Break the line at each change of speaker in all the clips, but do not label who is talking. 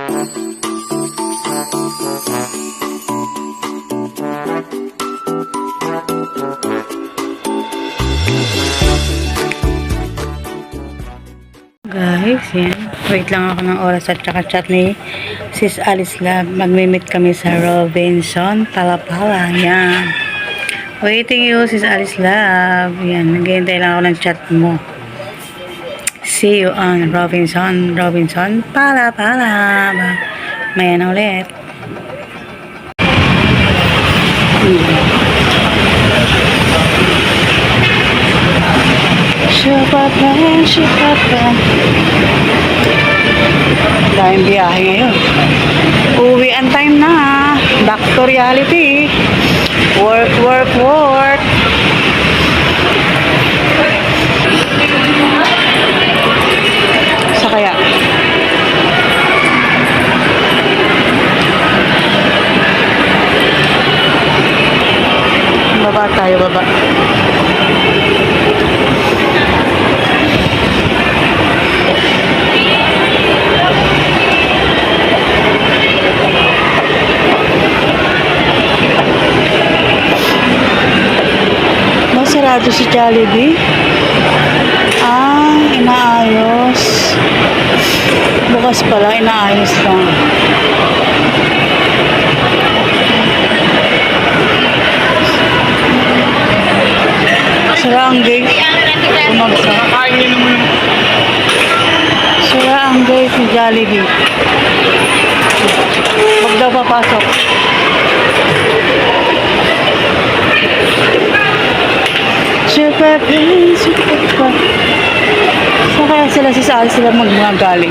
Guys, yan. Wait lang ako ng oras at saka chat ni Sis Alice Lab. Magmi-meet kami sa Robinson, Palapala. Yan. Waiting you, Sis Alice Lab. Yan. Naghihintay lang ako ng chat mo. See you on Robinson, Palapala. Maya na ulit. Shupapa. Daming biyahe ngayon. Uwi ang time na. Back to reality. Work. Sa kaya? Baba tayo, baba. Sarado si Jollibee. Inaayos. Bukas pala, inaayos lang. Sira ang gate. Umagsak. Sira ang gate si Jollibee. Huwag daw papasok. Super. So kaya sila sila magmagaling.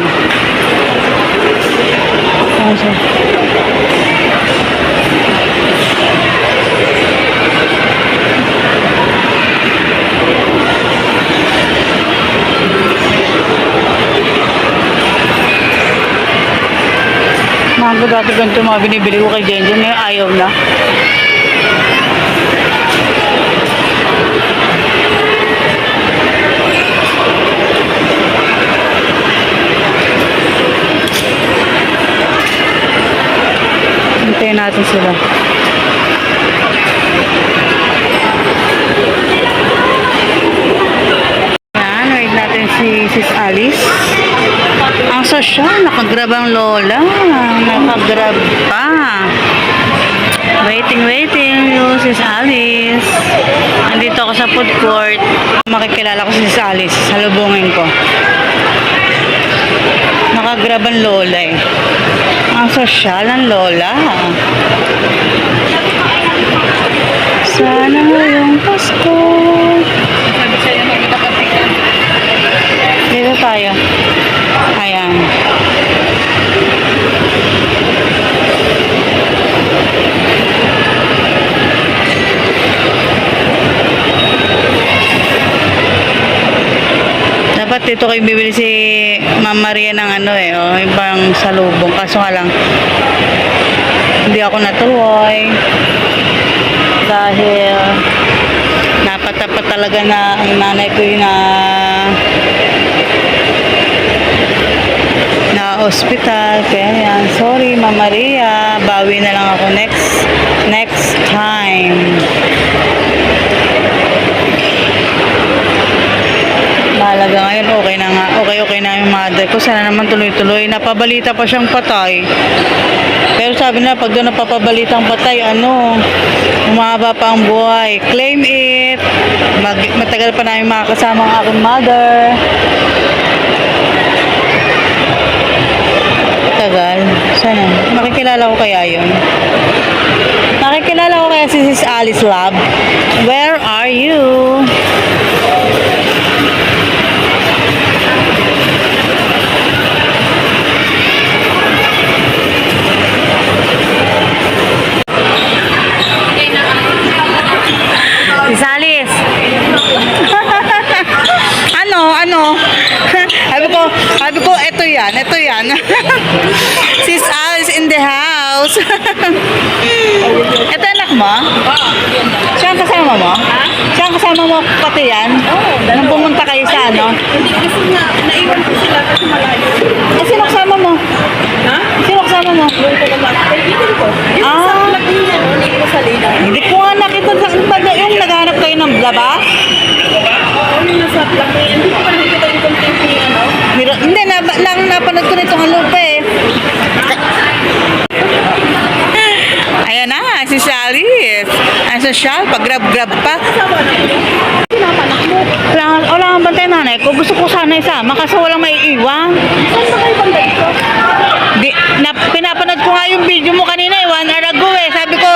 Mango dati ganito mga binibili ko kay Jenjen, ngayon ayaw na. Hintayin natin sila. Yan, wait natin si Sis Alice. Ang sosyal, nakagrab ang lola. Nakagrab pa. Waiting you, Sis Alice. Nandito ako sa food court. Makikilala ko si Sis Alice. Salubungin ko. Nakagrab ang lola eh. Ang sosyal ng lola. Sana ngayong Pasko.
Sabi sa'yo, magkakatikan.
Dito tayo. Ayan. Dapat dito kayo bibili si Ma'am Maria ng ibang salubong. Kaso nga lang, hindi ako natuloy. Dahil napatapat talaga na ang nanay ko na hospital. Kaya yan, sorry Ma'am Maria. Bawi na lang ako next time. Mahalaga ngayon, okay na nga. Okay na yung mother ko. Sana naman tuloy-tuloy. Napabalita pa siyang patay. Pero sabi nila, pag doon napapabalitang patay, umaba pa ang buhay. Claim it. Matagal pa namin makakasama ang aking mother. Tagal. Sana. Makikilala ko kaya yun. Makikilala ko kaya si Sis Alice Lab. Where are you? Alice. Sabi ko, ito yan. Sis Alice in the house. Ito anak mo? Siya ang kasama mo? Siya ang kasama mo pati yan? Nung pumunta kayo sa
Hindi, kasi nga, naiwan ko sila kasi malayo.
Sino kasama mo?
Ha?
Sino social, pag-grab-grab pa.
Pinapanak mo.
Wala kang bantay nanay ko. Gusto ko sana isama kasi walang maiiwan.
Saan ba kayo banda dito?
Pinapanood ko nga yung video mo kanina 1 hour ago eh. Sabi ko,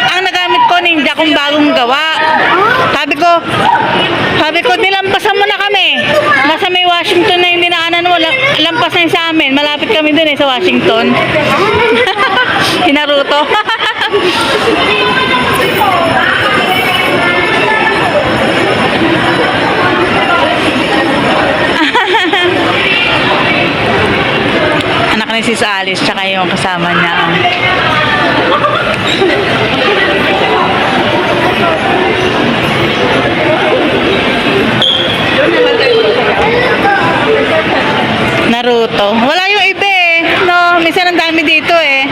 ang nagamit ko ninja kong bagong gawa. Sabi ko, nilampasan mo na kami. Nasa may Washington na yung dinaanan mo. Lampas na yun sa amin. Malapit kami dun eh sa Washington. Hinaruto. Anak ni Sis Alice, tsaka yung kasama niya. Naruto. Wala yung iba eh. No, minsan ang dami dito eh.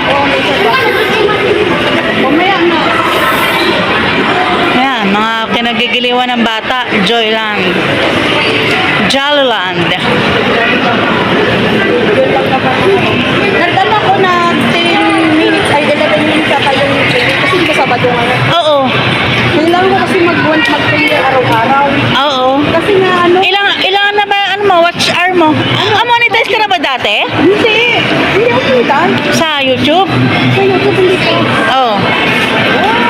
Mamaya na.
Ayan, mga kinagigiliwan ng bata. Joyland. Jollyland.
Nagdala ko na 10 minutes, ay 11 minutes ata yung training kasi hindi ka Sabado ngayon.
Oo.
Kailangan ko kasi mag-training araw-araw.
Oo.
Kasi nga ano,
Ilang na ba ano mo? Watch hour mo? Monetize ka na ba dati?
hindi ako pinita.
Sa YouTube?
Sa YouTube hindi ko.
Oo.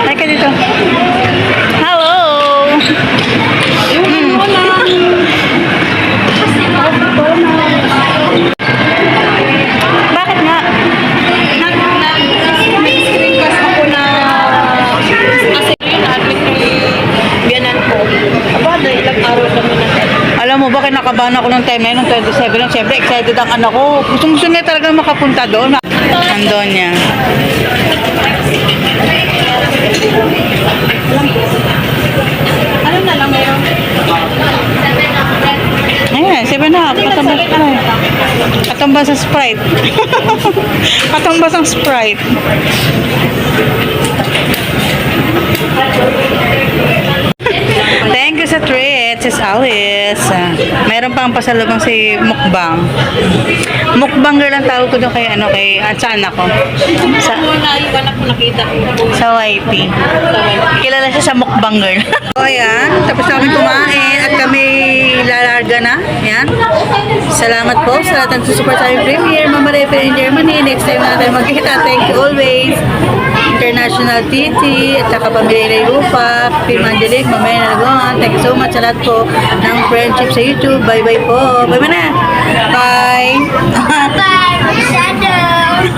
Teka dito. Hello.
Yung ano lang. Kasi ako na.
Bakit nga?
May screen class ako na kasi yun, admit ko biyanan ko. Aba, dahil ilang araw kami na.
Alam mo ba, kinakabahan ako ng time na yun, ng 27 lang. Siyempre, excited ang anak ko. Gusto niya talaga makapunta doon. Andon niya.
Ano na lang meron?
Ayan, 7.5. Katambas Sprite. Katambas sa Sprite. Katambas ang Sprite. Thank you sa treat, Sis Alice. Mayroon pang pasalubong si Mukbang. Mukbang girl ang tawag ko doon kay sa anak ko. Sa,
Ano na yung anak ko nakita ko.
sa YT. Kilala siya sa Mukbang girl. So ayan, tapos na kami kumain at kami lalarga na. Ayan. Salamat po sa lahat ng susupport sa aming premiere. Mama Refer in Germany. Next time na tayo magkita. Thank you always. International Titi at saka Pamilya Rayupa, Pim Angelic, Mamaya Nalagon. Thank you so much sa lahat po ng friendship sa YouTube. Bye-bye po. Bye-bye na. Bye.
Bye, shadow.